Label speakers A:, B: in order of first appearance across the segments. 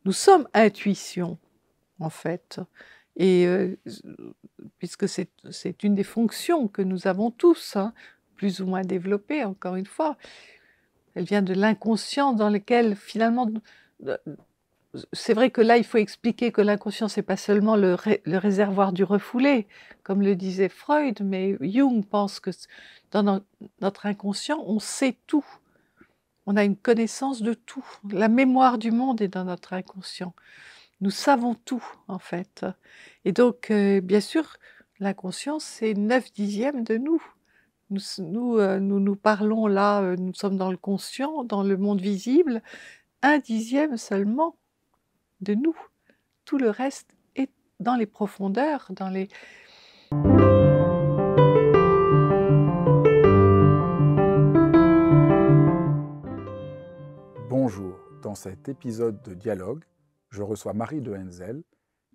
A: Nous sommes intuition, en fait. Et puisque c'est une des fonctions que nous avons tous, hein, plus ou moins développées, encore une fois. Elle vient de l'inconscient dans lequel finalement c'est vrai que là, il faut expliquer que l'inconscient, c'est pas seulement le réservoir du refoulé, comme le disait Freud, mais Jung pense que dans notre inconscient, on sait tout. On a une connaissance de tout. La mémoire du monde est dans notre inconscient. Nous savons tout, en fait. Et donc, bien sûr, l'inconscient, c'est 9/10 de nous. Nous parlons là, nous sommes dans le conscient, dans le monde visible, 1/10 seulement de nous. Tout le reste est dans les profondeurs, dans les
B: Bonjour, dans cet épisode de Dialogue, je reçois Marie de Henzel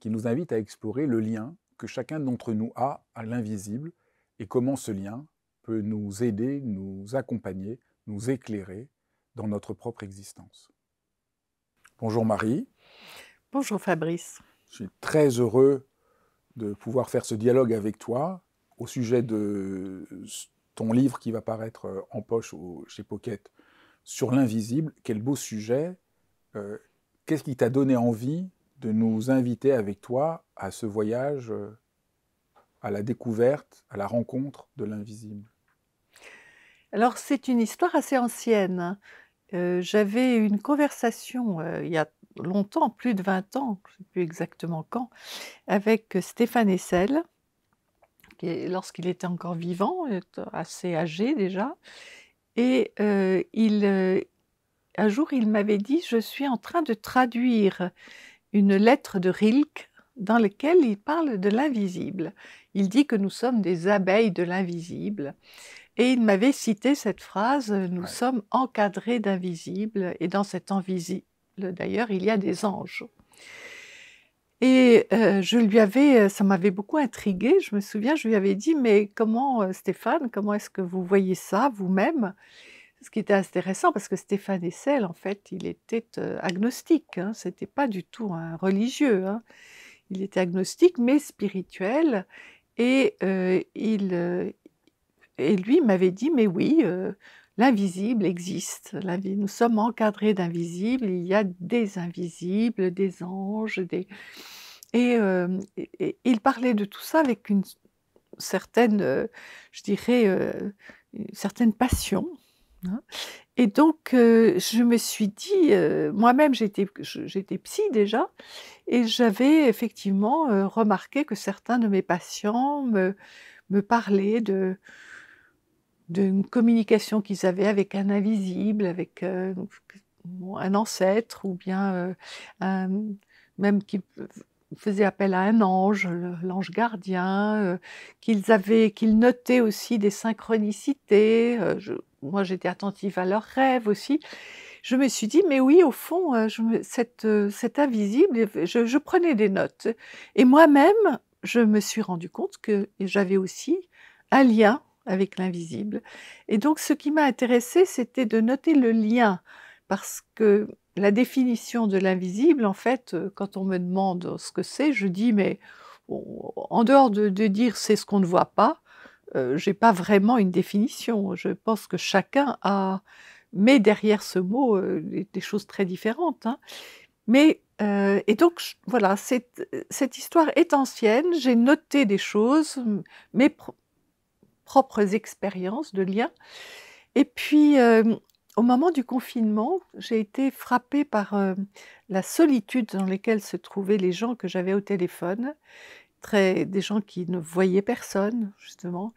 B: qui nous invite à explorer le lien que chacun d'entre nous a à l'invisible et comment ce lien peut nous aider, nous accompagner, nous éclairer dans notre propre existence. Bonjour Marie.
A: Bonjour Fabrice.
B: Je suis très heureux de pouvoir faire ce dialogue avec toi au sujet de ton livre qui va paraître en poche chez Pocket sur l'invisible. Quel beau sujet. Qu'est-ce qui t'a donné envie de nous inviter avec toi à ce voyage, à la découverte, à la rencontre de l'invisible?
A: Alors c'est une histoire assez ancienne, hein. J'avais une conversation, il y a longtemps, plus de 20 ans, je ne sais plus exactement quand, avec Stéphane Hessel, lorsqu'il était encore vivant, assez âgé déjà. Et un jour, il m'avait dit: «Je suis en train de traduire une lettre de Rilke dans laquelle il parle de l'invisible. Il dit que nous sommes des abeilles de l'invisible». Et il m'avait cité cette phrase: «Nous
B: Ouais.
A: sommes encadrés d'invisible et dans cet invisible d'ailleurs, il y a des anges». Et je lui avais, ça m'avait beaucoup intriguée, je me souviens, je lui avais dit: «Mais comment, Stéphane, comment est-ce que vous voyez ça vous-même?» Ce qui était intéressant parce que Stéphane Hessel, en fait, il était, agnostique, hein, c'était pas du tout un religieux, hein. Il était agnostique mais spirituel. Et lui m'avait dit: «Mais oui, l'invisible existe, nous sommes encadrés d'invisibles, il y a des invisibles, des anges, des». Et il parlait de tout ça avec une certaine, je dirais, une certaine passion, hein. Et donc je me suis dit, moi-même j'étais psy déjà, et j'avais effectivement, remarqué que certains de mes patients me parlaient d'une communication qu'ils avaient avec un invisible, avec, un ancêtre, ou bien, un même qui faisait appel à un ange, l'ange gardien, qu'ils notaient aussi des synchronicités, moi j'étais attentive à leurs rêves aussi. Je me suis dit: «Mais oui, au fond, cet invisible», je prenais des notes, et moi-même, je me suis rendu compte que j'avais aussi un lien avec l'invisible. Et donc ce qui m'a intéressée, c'était de noter le lien, parce que la définition de l'invisible, en fait, quand on me demande ce que c'est, je dis: «Mais en dehors de dire: "C'est ce qu'on ne voit pas", j'ai pas vraiment une définition». Je pense que chacun met derrière ce mot, des choses très différentes, hein. Mais et donc voilà, cette histoire est ancienne, j'ai noté des choses, mes propres expériences de liens. Et puis, au moment du confinement, j'ai été frappée par, la solitude dans laquelle se trouvaient les gens que j'avais au téléphone, des gens qui ne voyaient personne justement,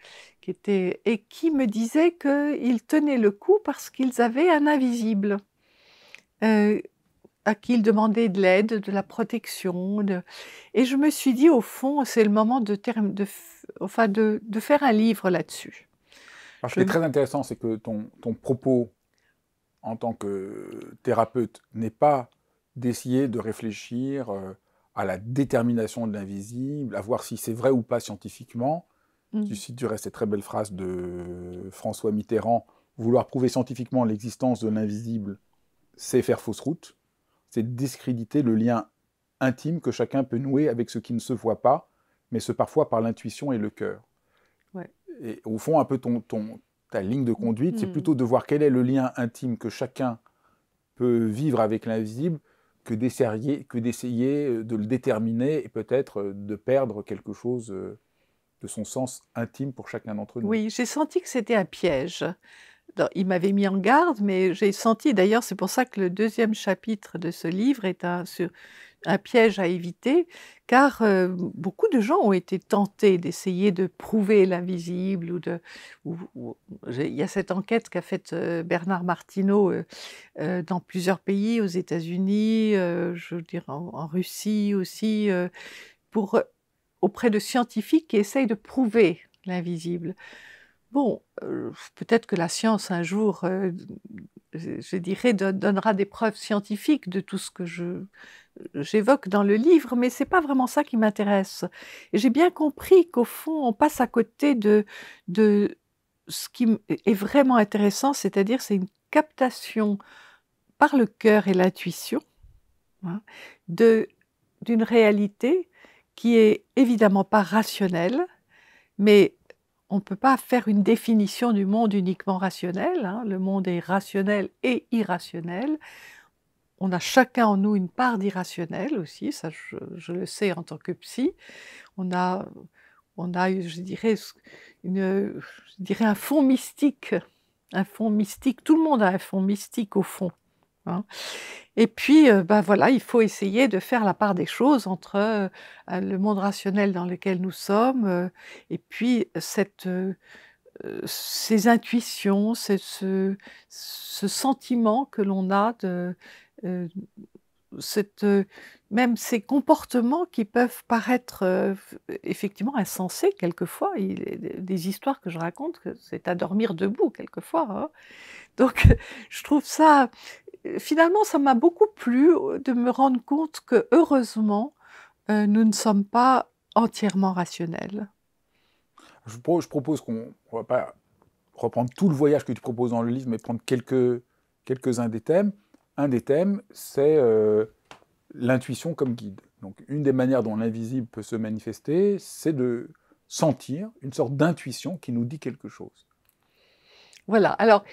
A: et qui me disaient qu'ils tenaient le coup parce qu'ils avaient un invisible, heu, à qui ils demandaient de l'aide, de la protection, et je me suis dit: «Au fond, c'est le moment de faire un livre là-dessus».
B: Alors, ce
A: Je
B: qui est très intéressant, c'est que ton propos en tant que thérapeute n'est pas d'essayer de réfléchir à la détermination de l'invisible, à voir si c'est vrai ou pas scientifiquement. Tu
A: mmh.
B: cites du reste cette très belle phrase de François Mitterrand: vouloir prouver scientifiquement l'existence de l'invisible, c'est faire fausse route. c'est de discréditer le lien intime que chacun peut nouer avec ce qui ne se voit pas, mais ce parfois par l'intuition et le cœur.
A: Ouais.
B: Et au fond, un peu ta ligne de conduite, c'est
A: Mm.
B: plutôt de voir quel est le lien intime que chacun peut vivre avec l'invisible que d'essayer de le déterminer et peut-être de perdre quelque chose de son sens intime pour chacun d'entre nous.
A: Oui, j'ai senti que c'était un piège. Il m'avait mis en garde, mais j'ai senti, d'ailleurs, c'est pour ça que le deuxième chapitre de ce livre est sur un piège à éviter, car beaucoup de gens ont été tentés d'essayer de prouver l'invisible il y a cette enquête qu'a faite Bernard Martineau dans plusieurs pays, aux États-Unis, je veux dire en Russie aussi, auprès de scientifiques qui essayent de prouver l'invisible. Bon, peut-être que la science un jour, je dirais, donnera des preuves scientifiques de tout ce que j'évoque dans le livre, mais c'est pas vraiment ça qui m'intéresse. Et j'ai bien compris qu'au fond, on passe à côté de ce qui est vraiment intéressant, c'est-à-dire c'est une captation par le cœur et l'intuition, hein, d'une réalité qui est évidemment pas rationnelle, mais on ne peut pas faire une définition du monde uniquement rationnelle, hein. Le monde est rationnel et irrationnel. On a chacun en nous une part d'irrationnel aussi, ça je le sais en tant que psy. On a, je dirais, un fond mystique. Un fond mystique. Tout le monde a un fond mystique au fond, hein. Et puis, bah, voilà, il faut essayer de faire la part des choses entre le monde rationnel dans lequel nous sommes, et puis ces intuitions, ce sentiment que l'on a heu, cette, même ces comportements qui peuvent paraître, effectivement insensés quelquefois. Il est des histoires que je raconte, que c'est à dormir debout quelquefois, hein. Donc je trouve ça, finalement, ça m'a beaucoup plu, de me rendre compte que heureusement, nous ne sommes pas entièrement rationnels.
B: Je propose qu'on ne va pas reprendre tout le voyage que tu proposes dans le livre, mais prendre quelques-uns des thèmes. Un des thèmes, c'est l'intuition comme guide. Donc, une des manières dont l'invisible peut se manifester, c'est de sentir une sorte d'intuition qui nous dit quelque chose.
A: Voilà, alors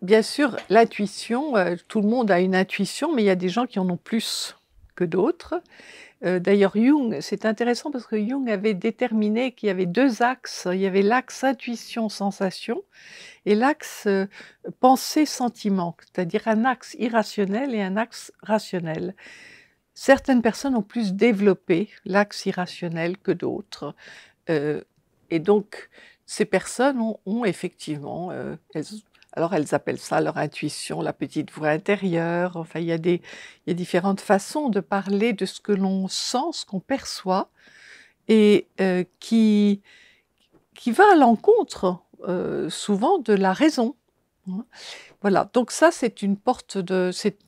A: bien sûr, l'intuition, tout le monde a une intuition, mais il y a des gens qui en ont plus que d'autres. D'ailleurs Jung, c'est intéressant parce que Jung avait déterminé qu'il y avait 2 axes. Il y avait l'axe intuition-sensation et l'axe, pensée-sentiment, c'est-à-dire un axe irrationnel et un axe rationnel. Certaines personnes ont plus développé l'axe irrationnel que d'autres, heu et donc ces personnes ont effectivement, elles appellent ça leur intuition, la petite voix intérieure, enfin il y a différentes façons de parler de ce que l'on sent, ce qu'on perçoit et qui va à l'encontre, souvent de la raison, hein. Voilà, donc ça c'est une porte de c'est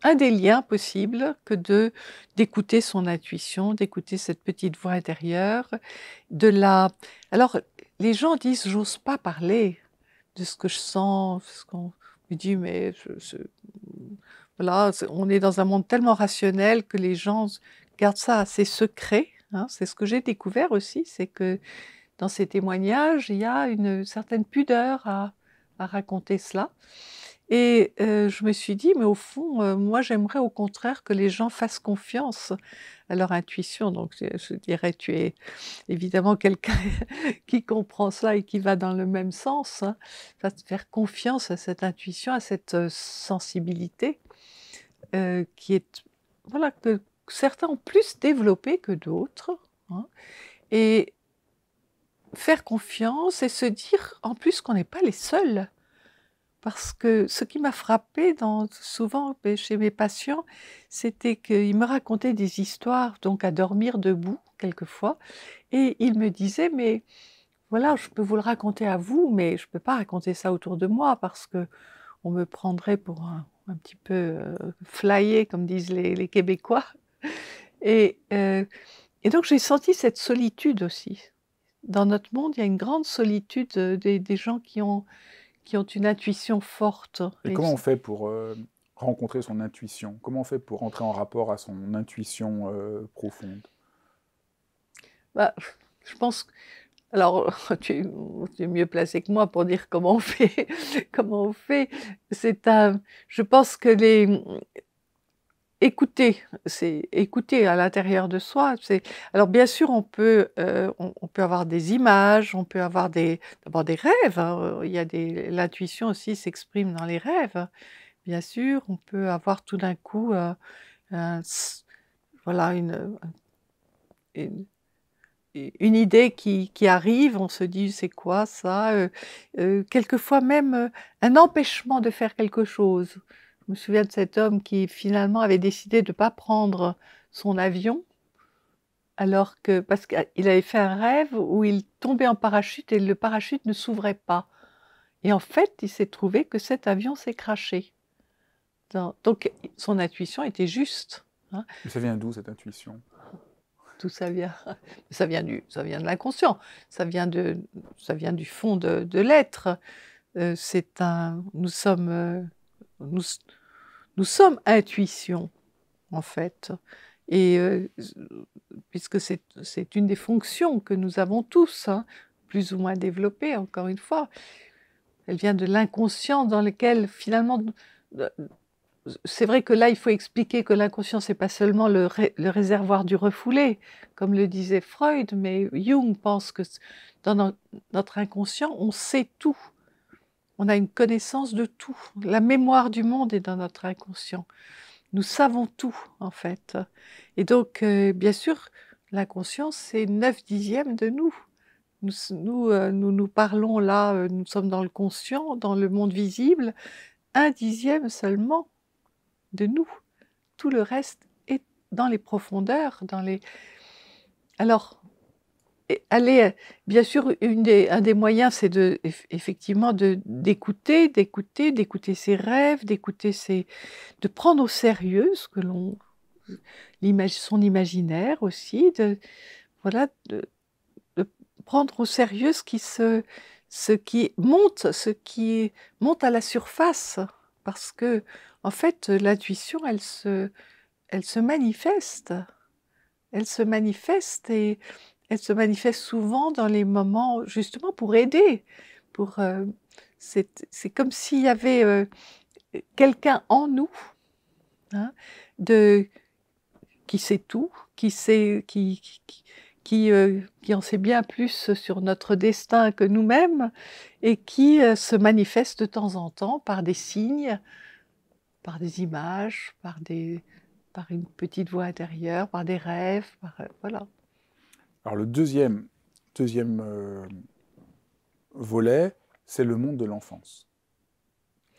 A: un des liens possibles que d'écouter son intuition, d'écouter cette petite voix intérieure, de la alors les gens disent: «J'ose pas parler de ce que je sens», ce qu'on me dit: «Mais voilà, on est dans un monde tellement rationnel que les gens gardent ça assez secret», hein. C'est ce que j'ai découvert aussi, c'est que dans ces témoignages, il y a une certaine pudeur à raconter cela et je me suis dit: «Mais au fond, moi j'aimerais au contraire que les gens fassent confiance à leur intuition». Donc je dirais, tu es évidemment quelqu'un qui comprend ça et qui va dans le même sens, hein. Faire confiance à cette intuition, à cette, sensibilité, qui est voilà, que certains ont plus développée que d'autres, hein et faire confiance et se dire en plus qu'on n'est pas les seuls. Parce que ce qui m'a frappée souvent chez mes patients, c'était qu'ils me racontaient des histoires, donc à dormir debout quelquefois et ils me disaient: «Mais voilà, je peux vous le raconter à vous, mais je ne peux pas raconter ça autour de moi parce qu'on me prendrait pour un petit peu, flyée comme disent les Québécois» et heu et donc j'ai senti cette solitude aussi. Dans notre monde, il y a une grande solitude, des gens qui ont une intuition forte
B: Et
A: et
B: comment on
A: s
B: fait pour rencontrer son intuition? Comment on fait pour entrer en rapport à son intuition profonde?
A: Bah, je pense alors tu es mieux placé que moi pour dire comment on fait comment on fait. C'est un je pense que écouter, c'est écouter à l'intérieur de soi, c'est alors bien sûr on peut avoir des images, on peut avoir d'abord des rêves, hein, il y a des l'intuition aussi s'exprime dans les rêves. Bien sûr, on peut avoir tout d'un coup, un s voilà une une idée qui arrive, on se dit: «C'est quoi ça?» Quelquefois même, un empêchement de faire quelque chose. Je me souviens de cet homme qui finalement avait décidé de ne pas prendre son avion, alors que parce qu'il avait fait un rêve où il tombait en parachute et le parachute ne s'ouvrait pas et en fait, il s'est trouvé que cet avion s'est crashé. Donc son intuition était juste, hein.
B: Mais ça vient d'où cette intuition?
A: D'où ça vient? Ça vient de l'inconscient, ça vient du fond de l'être. C'est un nous s nous sommes intuition, en fait et puisque c'est une des fonctions que nous avons tous, hein, plus ou moins développées, encore une fois. Elle vient de l'inconscient dans lequel finalement c'est vrai que là, il faut expliquer que l'inconscient, c'est pas seulement le réservoir du refoulé, comme le disait Freud, mais Jung pense que dans notre inconscient, on sait tout. On a une connaissance de tout. La mémoire du monde est dans notre inconscient. Nous savons tout, en fait. Et donc, bien sûr, l'inconscient, c'est 9/10 de nous. Nous parlons là, nous sommes dans le conscient, dans le monde visible, 1/10 seulement de nous. Tout le reste est dans les profondeurs, dans les alors aller, bien sûr, un des moyens, c'est effectivement d'écouter ses rêves, de prendre au sérieux ce que l'on son imaginaire aussi, voilà, de prendre au sérieux ce qui monte à la surface. Parce que en fait, l'intuition, elle se manifeste. Elle se manifeste et elle se manifeste souvent dans les moments justement pour aider, pour, c'est comme s'il y avait, quelqu'un en nous, hein, de qui sait tout, qui sait qui en sait bien plus sur notre destin que nous-mêmes et qui, se manifeste de temps en temps par des signes, par des images, par une petite voix intérieure, par des rêves, voilà.
B: Alors le deuxième volet, c'est le monde de l'enfance.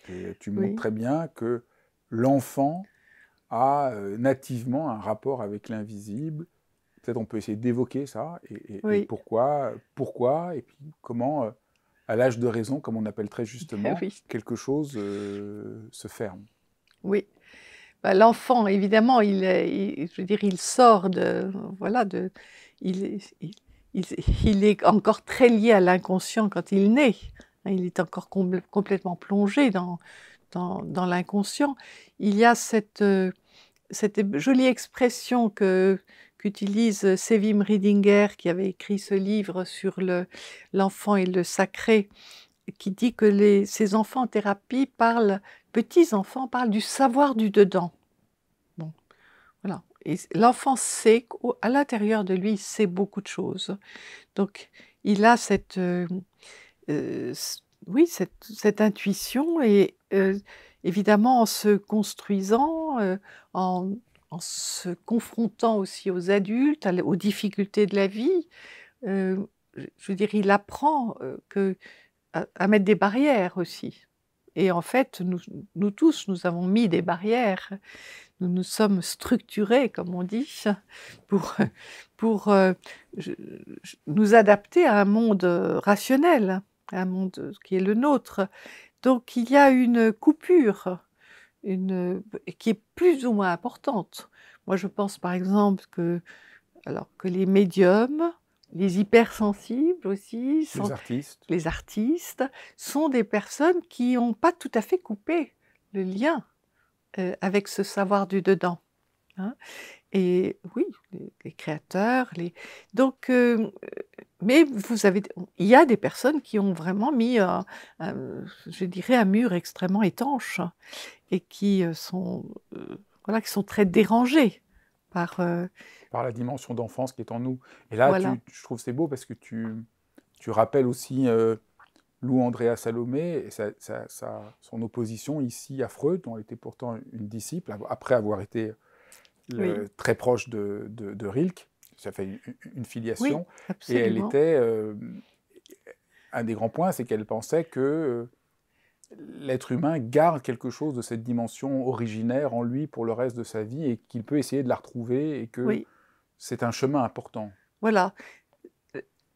B: Et tu montres
A: Oui,
B: très bien que l'enfant a nativement un rapport avec l'invisible. Peut-être on peut essayer d'évoquer ça et
A: oui,
B: pourquoi, et puis comment, à l'âge de raison, comme on appelle très justement,
A: oui,
B: quelque chose se ferme.
A: oui. Bah, l'enfant évidemment je veux dire il sort de voilà de il est il il est encore très lié à l'inconscient quand il naît, hein, il est encore complètement plongé dans l'inconscient. Il y a cette jolie expression qu'utilise Sévim Riedinger, qui avait écrit ce livre sur l'enfant et le sacré, qui dit que ces enfants en thérapie petits enfants parlent du savoir du dedans. Bon, voilà et l'enfant sait qu'à l'intérieur de lui, il sait beaucoup de choses. Donc il a oui, cette intuition et évidemment en se construisant, en se confrontant aussi aux adultes, aux difficultés de la vie, je veux dire, il apprend, à mettre des barrières aussi et en fait, nous tous, nous avons mis des barrières. Nous nous sommes structurés, comme on dit, pour, pour, je nous adapter à un monde, rationnel, à un monde, qui est le nôtre. Donc il y a une coupure, qui est plus ou moins importante. Moi, je pense par exemple que les médiums, les hypersensibles aussi,
B: Les artistes,
A: les artistes, sont des personnes qui n'ont pas tout à fait coupé le lien. avec ce savoir du dedans, hein. Et oui, les créateurs, donc mais il y a des personnes qui ont vraiment mis je dirais un mur extrêmement étanche et qui, voilà, qui sont très dérangés par,
B: Par la dimension d'enfance qui est en nous. Et là,
A: voilà.
B: je trouve c'est beau parce que tu rappelles aussi Lou Andrea Salomé et son opposition ici à Freud, dont elle était pourtant une disciple, après avoir été
A: Oui,
B: très proche de Rilke. Ça fait une
A: oui,
B: filiation. Et elle
A: absolument.
B: était... un des grands points, c'est qu'elle pensait que l'être humain garde quelque chose de cette dimension originaire en lui pour le reste de sa vie et qu'il peut essayer de la retrouver et que
A: Oui,
B: c'est un chemin important.
A: voilà.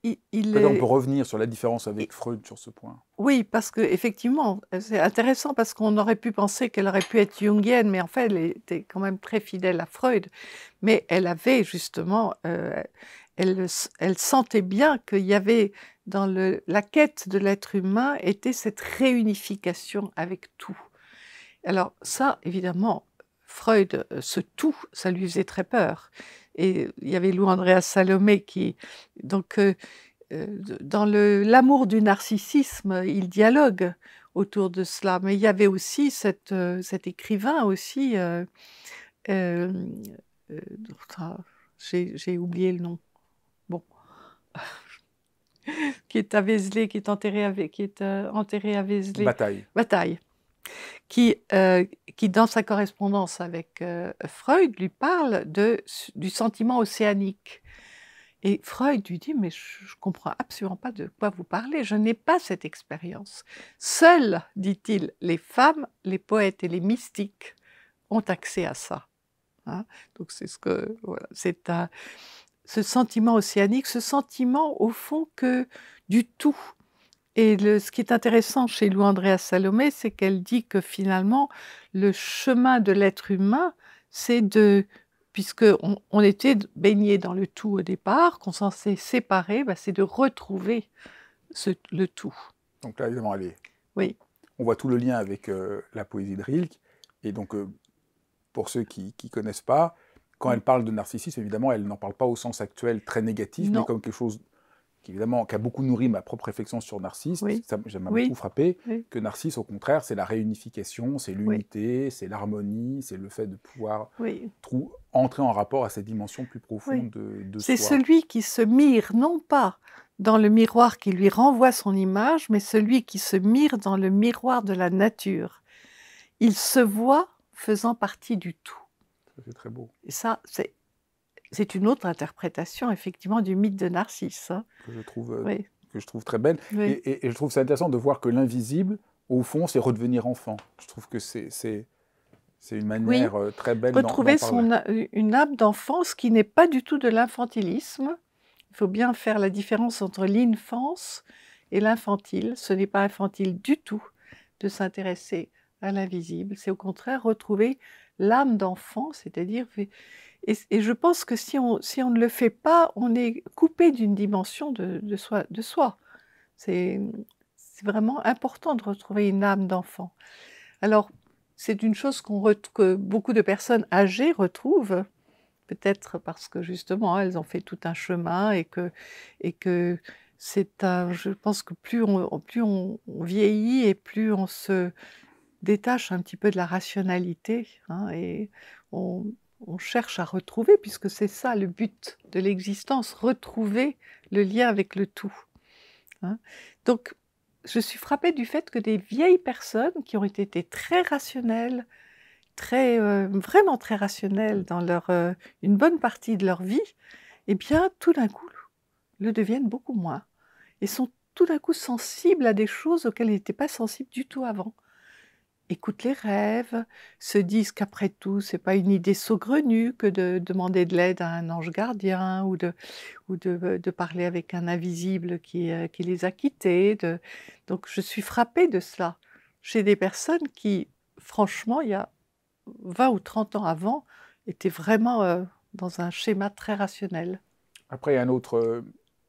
A: Il
B: Peut-être on peut
A: est
B: revenir sur la différence
A: i
B: avec Freud sur ce point.
A: oui, parce qu'effectivement, c'est intéressant parce qu'on aurait pu penser qu'elle aurait pu être jungienne, mais en fait, elle était quand même très fidèle à Freud. Mais elle avait justement, elle sentait bien qu'il y avait dans la quête de l'être humain était cette réunification avec tout. Alors ça, évidemment, Freud, ce tout, ça lui faisait très peur et il y avait Lou Andréas Salomé qui donc dans l'amour du narcissisme, il dialogue autour de cela. Mais il y avait aussi cet écrivain aussi, hem, ah, j'ai oublié le nom. Bon, qui est à Vézelay, qui est, enterré à Vézelay.
B: Bataille.
A: Bataille. Qui dans sa correspondance avec, Freud lui parle du sentiment océanique. Et Freud lui dit: «Mais je comprends absolument pas de quoi vous parlez, je n'ai pas cette expérience. Seules, dit-il, les femmes, les poètes et les mystiques ont accès à ça», hein. Donc c'est ce que voilà, c'est un ce sentiment océanique, ce sentiment au fond que du tout. Et ce qui est intéressant chez Lou Andréa Salomé, c'est qu'elle dit que finalement, le chemin de l'être humain, c'est puisqu'on était baigné dans le tout au départ, qu'on s'en s'est séparé, bah, c'est de retrouver le tout.
B: Donc là, évidemment,
A: Oui,
B: on voit tout le lien avec la poésie de Rilke. Et donc, pour ceux qui ne connaissent pas, quand
A: mmh,
B: elle parle de narcissisme, évidemment, elle n'en parle pas au sens actuel très négatif, mais
A: non,
B: comme quelque chose évidemment, qui a beaucoup nourri ma propre réflexion sur Narcisse, parce
A: oui,
B: que ça m'a beaucoup
A: oui,
B: frappé,
A: oui,
B: que Narcisse, au contraire, c'est la réunification, c'est
A: oui,
B: l'unité, c'est l'harmonie, c'est le fait de pouvoir
A: oui,
B: entrer en rapport à cette dimension plus
A: oui.
B: profonde de
A: C'est
B: soi.
A: celui qui se mire, non pas dans le miroir qui lui renvoie son image, mais celui qui se mire dans le miroir de la nature. Il se voit faisant partie du tout.
B: Ça, c'est très beau,
A: Et ça, c'est une autre interprétation effectivement du mythe de Narcisse, hein.
B: que je trouve, euh,
A: Oui,
B: que je trouve très belle.
A: oui,
B: Et je trouve ça intéressant de voir que l'invisible, au fond, c'est redevenir enfant. Je trouve que c'est une
A: oui,
B: manière très belle d'en
A: retrouver
B: parler.
A: une âme d'enfance qui n'est pas du tout de l'infantilisme. Il faut bien faire la différence entre l'infance et l'infantile. Ce n'est pas infantile du tout de s'intéresser à l'invisible. C'est au contraire retrouver l'âme d'enfant, c'est-à-dire et je pense que si on ne le fait pas, on est coupé d'une dimension de soi. C'est c'est vraiment important de retrouver une âme d'enfant. Alors, c'est une chose que beaucoup de personnes âgées retrouvent, peut-être parce que justement elles ont fait tout un chemin et que je pense que plus on vieillit et plus on se détache un petit peu de la rationalité, hein, et on on cherche à retrouver, puisque c'est ça le but de l'existence, retrouver le lien avec le tout, hein. Donc je suis frappée du fait que des vieilles personnes qui ont été très rationnelles, vraiment très rationnelles dans une bonne partie de leur vie, eh bien tout d'un coup le deviennent beaucoup moins et sont tout d'un coup sensibles à des choses auxquelles ils n'étaient pas sensibles du tout avant. Écoutent les rêves, se disent qu'après tout, c'est pas une idée saugrenue que de demander de l'aide à un ange gardien ou de parler avec un invisible qui les a quittés, donc je suis frappée de cela, chez des personnes qui, franchement, il y a 20 ou 30 ans avant, étaient vraiment, dans un schéma très rationnel.
B: Après, il y a un autre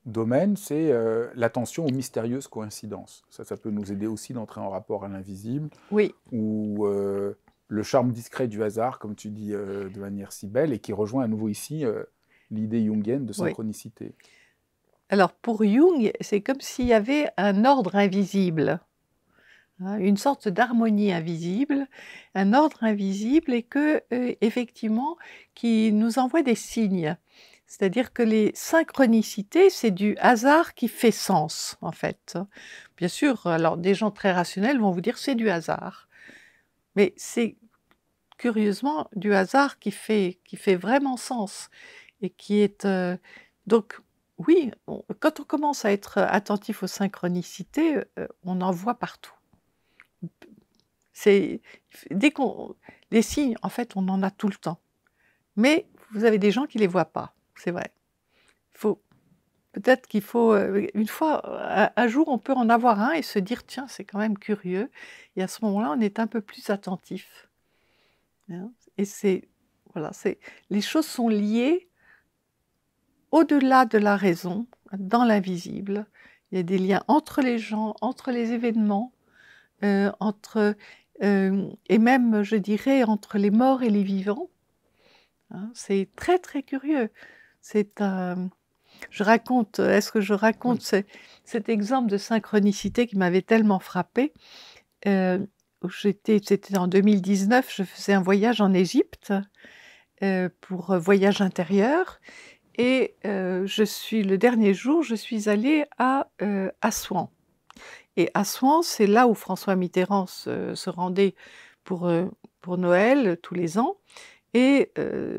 B: domaine, c'est l'attention aux mystérieuses coïncidences. Ça peut nous aider aussi d'entrer en rapport à l'invisible,
A: Oui,
B: ou le charme discret du hasard, comme tu dis de manière si belle, et qui rejoint à nouveau ici l'idée jungienne de
A: Oui.
B: synchronicité.
A: Alors pour Jung, c'est comme s'il y avait un ordre invisible, hein, une sorte d'harmonie invisible, un ordre invisible et que, effectivement, qui nous envoie des signes. C'est-à-dire que les synchronicités, c'est du hasard qui fait sens, en fait. Bien sûr, alors des gens très rationnels vont vous dire: «C'est du hasard», mais c'est curieusement du hasard qui fait vraiment sens et qui est, donc oui, quand on commence à être attentif aux synchronicités, on en voit partout. C'est dès qu'on les signes, en fait, on en a tout le temps. Mais vous avez des gens qui les voient pas, c'est vrai. Faut peut-être qu'il faut, une fois, un jour, on peut en avoir un et se dire: «Tiens, c'est quand même curieux» et à ce moment-là, on est un peu plus attentif, hein et c'est voilà, c'est les choses sont liées au-delà de la raison, dans l'invisible. Il y a des liens entre les gens, entre les événements, entre, et même, je dirais, entre les morts et les vivants, hein. C'est très, très curieux. C'est un est-ce que je raconte cet exemple de synchronicité qui m'avait tellement frappée? Où c'était en 2019, je faisais un voyage en Égypte, pour, voyage intérieur et le dernier jour, je suis allée à Assouan. Et Assouan, c'est là où François Mitterrand se rendait pour Noël, tous les ans et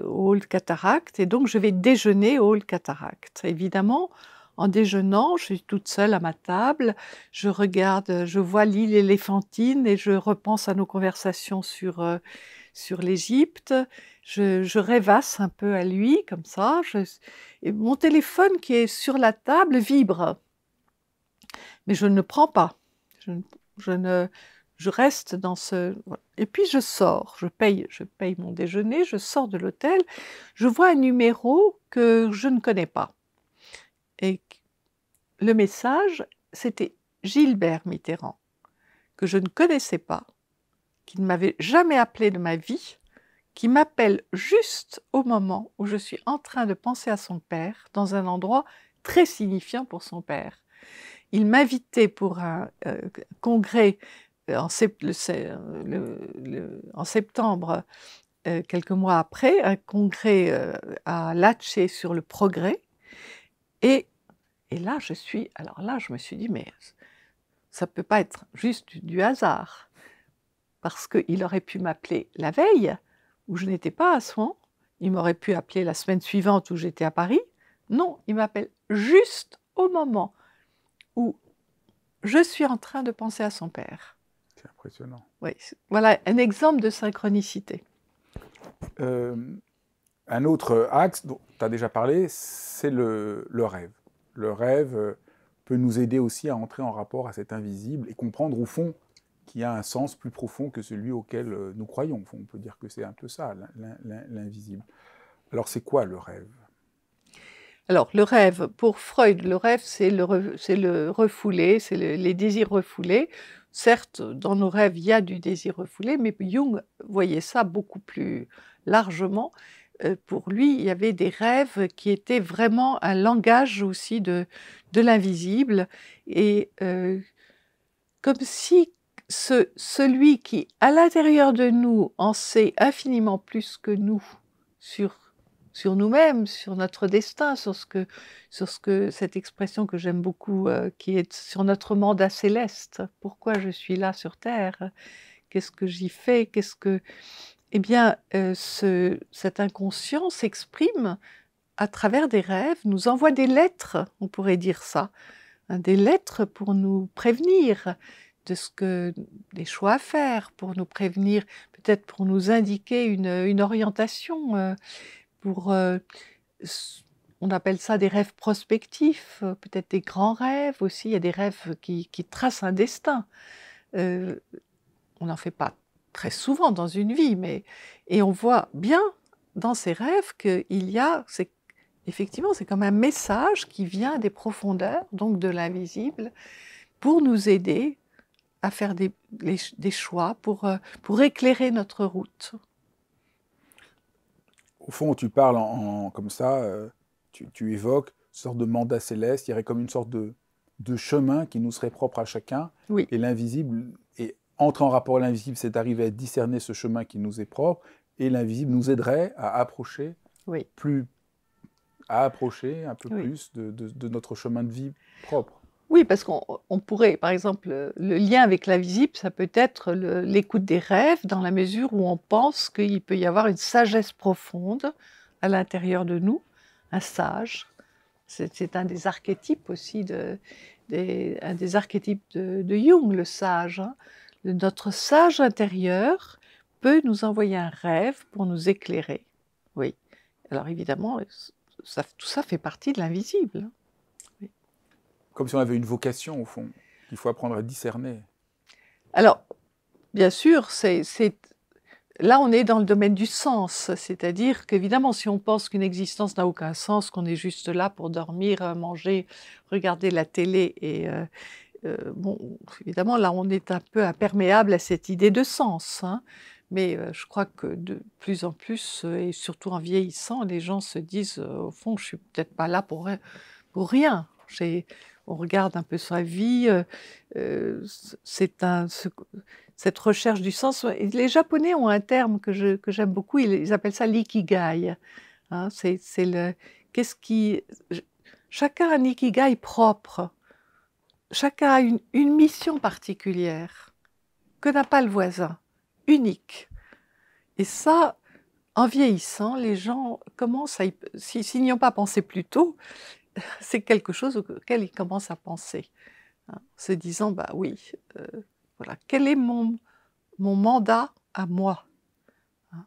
A: au hall Cataracte et donc je vais déjeuner au hall Cataracte. Évidemment, en déjeunant, je suis toute seule à ma table, je regarde, je vois l'île Éléphantine et je repense à nos conversations sur l'Égypte. Je rêvasse un peu à lui comme ça, et mon téléphone qui est sur la table vibre. Mais je ne prends pas. Je ne je ne je reste dans ce voilà et puis je paye mon déjeuner, je sors de l'hôtel, je vois un numéro que je ne connais pas et q le message, c'était Gilbert Mitterrand, que je ne connaissais pas, qui ne m'avait jamais appelé de ma vie, qui m'appelle juste au moment où je suis en train de penser à son père, dans un endroit très signifiant pour son père. Il m'invitait pour un, congrès, en septembre, quelques mois après, un congrès, à Latché sur le progrès et là je me suis dit: «Mais ça peut pas être juste du hasard». Parce qu'il aurait pu m'appeler la veille, où je n'étais pas à Souan, il m'aurait pu appeler la semaine suivante où j'étais à Paris. Non, il m'appelle juste au moment où je suis en train de penser à son père.
B: C'est impressionnant.
A: Oui, voilà un exemple de synchronicité.
B: Un autre axe dont tu as déjà parlé, c'est le rêve. Le rêve peut nous aider aussi à entrer en rapport à cet invisible et comprendre au fond qu'il y a un sens plus profond que celui auquel nous croyons. On peut dire que c'est un peu ça, l'invisible. Alors c'est quoi le rêve?
A: Alors le rêve, pour Freud, le rêve c'est le refoulé, c'est les désirs refoulés. Certes, dans nos rêves, il y a du désir refoulé, mais Jung voyait ça beaucoup plus largement. Pour lui, il y avait des rêves qui étaient vraiment un langage aussi de l'invisible et comme si celui qui, à l'intérieur de nous, en sait infiniment plus que nous sur nous-mêmes, sur notre destin, sur ce que cette expression que j'aime beaucoup, qui est sur notre mandat céleste. Pourquoi je suis là sur terre? Qu'est-ce que j'y fais? Qu'est-ce que eh bien, cet inconscient s'exprime à travers des rêves, nous envoie des lettres, on pourrait dire ça, hein, des lettres pour nous prévenir de ce que des choix à faire, pour nous prévenir, peut-être pour nous indiquer une orientation, pour, on appelle ça des rêves prospectifs, peut-être des grands rêves aussi. Il y a des rêves qui tracent un destin. Heu, on n'en fait pas très souvent dans une vie, mais et on voit bien dans ces rêves qu'il y a effectivement, c'est comme un message qui vient des profondeurs, donc de l'invisible, pour nous aider à faire des choix pour éclairer notre route.
B: Au fond, tu parles comme ça, tu évoques une sorte de mandat céleste, il y aurait comme une sorte de chemin qui nous serait propre à chacun,
A: Oui,
B: et l'invisible, et entrer en rapport à l'invisible, c'est d'arriver à discerner ce chemin qui nous est propre, et l'invisible nous aiderait à approcher
A: oui,
B: un peu
A: oui.
B: plus de notre chemin de vie propre.
A: Oui, parce qu'on pourrait, par exemple, le lien avec l'invisible, ça peut être l'écoute des rêves, dans la mesure où on pense qu'il peut y avoir une sagesse profonde à l'intérieur de nous, un sage. C'est un des archétypes aussi, un des archétypes de Jung, le sage, hein. Notre sage intérieur peut nous envoyer un rêve pour nous éclairer. Oui. Alors évidemment, tout ça fait partie de l'invisible, hein. Oui.
B: Comme si on avait une vocation, au fond, qu'il faut apprendre à discerner.
A: Alors, bien sûr, là, on est dans le domaine du sens, c'est-à-dire qu'évidemment, si on pense qu'une existence n'a aucun sens, qu'on est juste là pour dormir, manger, regarder la télé bon, évidemment, là, on est un peu imperméable à cette idée de sens, hein. Mais je crois que de plus en plus, et surtout en vieillissant, les gens se disent, «Au fond, je suis peut-être pas là pour rien». On regarde un peu sa vie, cette recherche du sens, et les Japonais ont un terme que j'aime beaucoup, ils appellent ça l'ikigai, hein. C'est le qu'est-ce qui j chacun a un ikigai propre. Chacun a une mission particulière que n'a pas le voisin, unique. Et ça, en vieillissant, les gens commencent à s'ils n'y ont pas pensé plus tôt, c'est quelque chose auquel ils commencent à penser, hein, se disant: «Bah oui, voilà, quel est mon mandat à moi?» hein?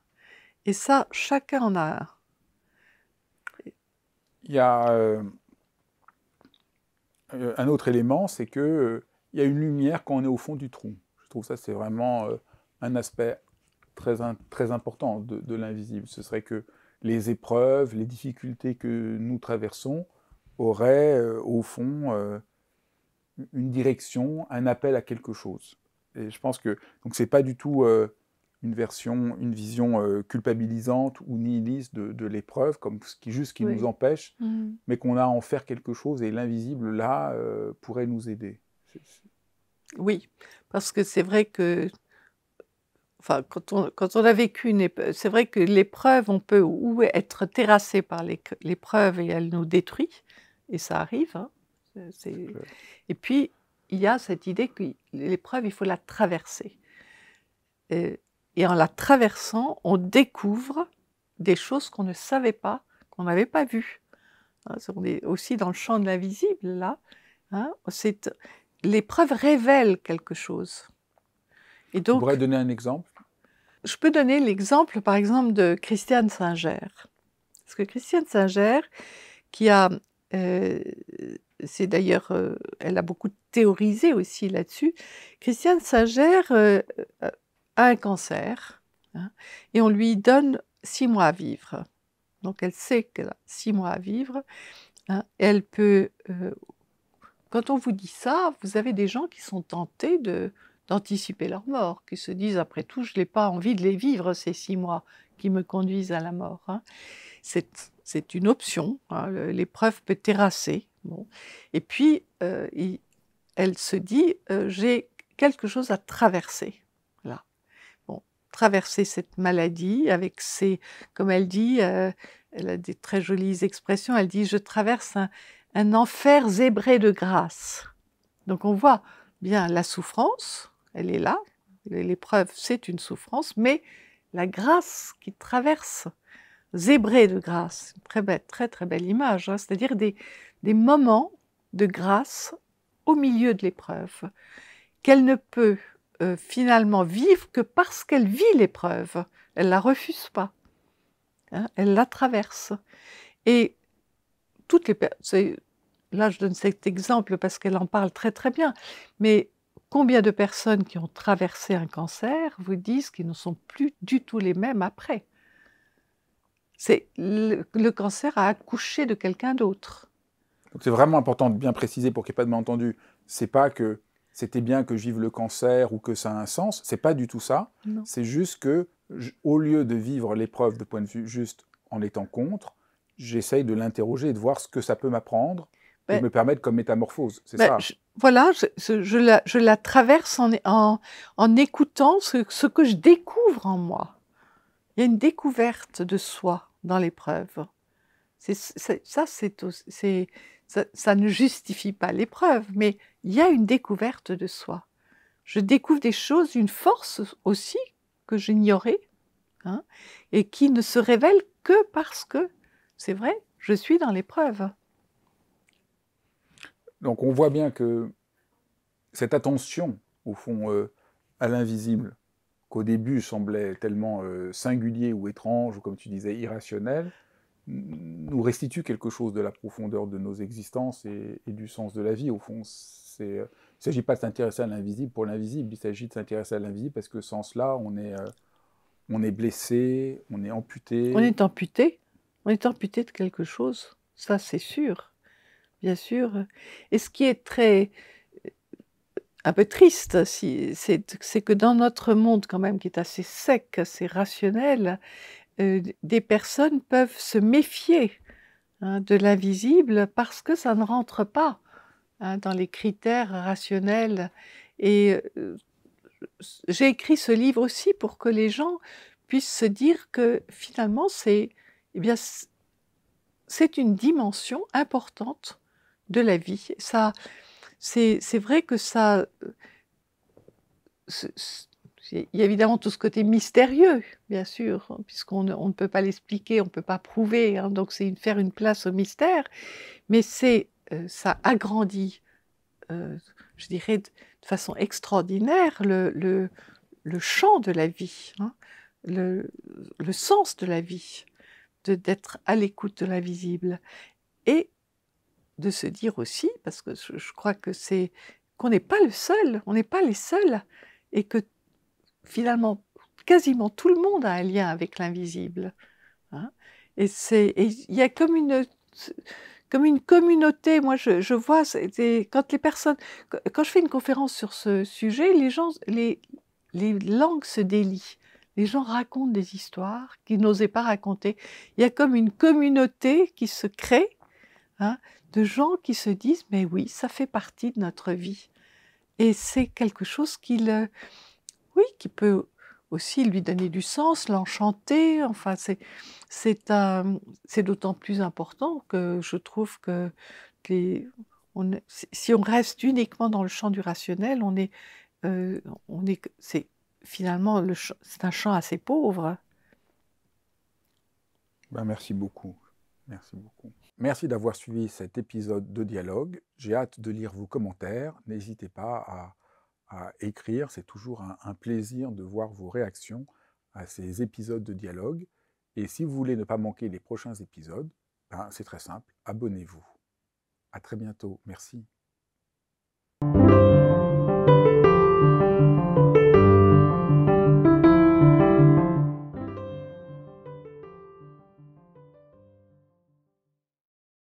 A: Et ça, chacun en a un.
B: Il y a un autre élément, c'est que il y a une lumière quand on est au fond du trou. Je trouve ça, c'est vraiment un aspect très important de l'invisible. Ce serait que les épreuves, les difficultés que nous traversons auraient, au fond, une direction, un appel à quelque chose. Et je pense que donc c'est pas du tout une vision culpabilisante ou nihiliste de l'épreuve, comme juste qui nous
A: Oui.
B: empêche,
A: Mmh.
B: mais qu'on a à en faire quelque chose, et l'invisible, là, pourrait nous aider.
A: Oui, parce que c'est vrai que, enfin, quand on a vécu une ép c'est vrai que l'épreuve, on peut ou être terrassé par l'épreuve et elle nous détruit, et ça arrive, hein. C'est
B: clair.
A: Et puis, il y a cette idée que l'épreuve, il faut la traverser, et en la traversant, on découvre des choses qu'on ne savait pas, qu'on n'avait pas vues, hein. On est aussi dans le champ de l'invisible là, hein. L'épreuve révèle quelque chose, et
B: Tu pourrais
A: donc
B: donner un exemple?
A: je peux donner l'exemple, par exemple, de Christiane Singer. Parce que Christiane Singer, qui a, heu, c'est d'ailleurs, elle a beaucoup théorisé aussi là-dessus. Christiane Singer, a un cancer, hein, et on lui donne 6 mois à vivre. Donc elle sait qu'elle a 6 mois à vivre, hein, et elle peut, quand on vous dit ça, vous avez des gens qui sont tentés d'anticiper leur mort, qui se disent: «Après tout, je n'ai pas envie de les vivre ces 6 mois qui me conduisent à la mort», hein. C'est une option, hein, l'épreuve peut terrasser, bon, et puis, elle se dit: «J'ai quelque chose à traverser, là». Bon, traverser cette maladie avec ses, comme elle dit, elle a des très jolies expressions, elle dit: «Je traverse un enfer zébré de grâce». Donc on voit bien la souffrance, elle est là, l'épreuve, c'est une souffrance, mais la grâce qui traverse, zébré de grâce, très belle, très, très belle image, hein, c'est-à-dire des moments de grâce au milieu de l'épreuve, qu'elle ne peut, finalement vivre que parce qu'elle vit l'épreuve. Elle la refuse pas, hein, elle la traverse, et toutes les per c'est là, je donne cet exemple parce qu'elle en parle très, très bien, mais combien de personnes qui ont traversé un cancer vous disent qu'ils ne sont plus du tout les mêmes après? C'est le cancer a accouché de quelqu'un d'autre.
B: Donc c'est vraiment important de bien préciser pour qu'il n'y ait pas de malentendu. C'est pas que c'était bien que je vive le cancer ou que ça a un sens. C'est pas du tout ça.
A: Non.
B: C'est juste que, au lieu de vivre l'épreuve de point de vue juste en étant contre, j'essaye de l'interroger et de voir ce que ça peut m'apprendre et
A: Ben,
B: me permettre comme métamorphose. C'est
A: ben,
B: ça.
A: voilà, je la traverse en écoutant ce que je découvre en moi. Il y a une découverte de soi dans l'épreuve. Ça ne justifie pas l'épreuve, mais il y a une découverte de soi. Je découvre des choses, une force aussi que j'ignorais, hein, et qui ne se révèle que parce que, c'est vrai, je suis dans l'épreuve.
B: Donc on voit bien que cette attention, au fond, à l'invisible, qu'au début semblait tellement singulier ou étrange, ou comme tu disais, irrationnel, nous restitue quelque chose de la profondeur de nos existences et du sens de la vie. Au fond, il ne s'agit pas de s'intéresser à l'invisible pour l'invisible, il s'agit de s'intéresser à l'invisible parce que sans cela, on est blessé, on est amputé.
A: On est amputé de quelque chose, ça c'est sûr, bien sûr. Et ce qui est un peu triste, c'est que dans notre monde quand même qui est assez sec, assez rationnel, des personnes peuvent se méfier, hein, de l'invisible parce que ça ne rentre pas, hein, dans les critères rationnels. Et j'ai écrit ce livre aussi pour que les gens puissent se dire que finalement eh bien, c'est une dimension importante de la vie. Ça, c'est vrai que ça, il y a évidemment tout ce côté mystérieux, bien sûr, hein, on ne peut pas l'expliquer, on ne peut pas prouver, hein, donc c'est faire une place au mystère, mais ça agrandit, je dirais de façon extraordinaire le champ de la vie, hein, le le sens de la vie, d'être à l'écoute de l'invisible et de se dire aussi, parce que je crois que c'est qu'on n'est pas le seul, on n'est pas les seuls et que finalement, quasiment tout le monde a un lien avec l'invisible, hein. Et il y a comme une communauté. Moi, je vois, quand les personnes, quand je fais une conférence sur ce sujet, les langues se délient. Les gens racontent des histoires qu'ils n'osaient pas raconter. Il y a comme une communauté qui se crée, hein, de gens qui se disent: «Mais oui, ça fait partie de notre vie» et c'est quelque chose oui, qui peut aussi lui donner du sens, l'enchanter, enfin c'est d'autant plus important que je trouve que les si on reste uniquement dans le champ du rationnel, on est c'est finalement c'est un champ assez pauvre.
B: Ben, merci beaucoup. Merci beaucoup. Merci d'avoir suivi cet épisode de Dialogue. J'ai hâte de lire vos commentaires. N'hésitez pas à écrire. C'est toujours un plaisir de voir vos réactions à ces épisodes de Dialogue. Et si vous voulez ne pas manquer les prochains épisodes, ben, c'est très simple, abonnez-vous. À très bientôt. Merci.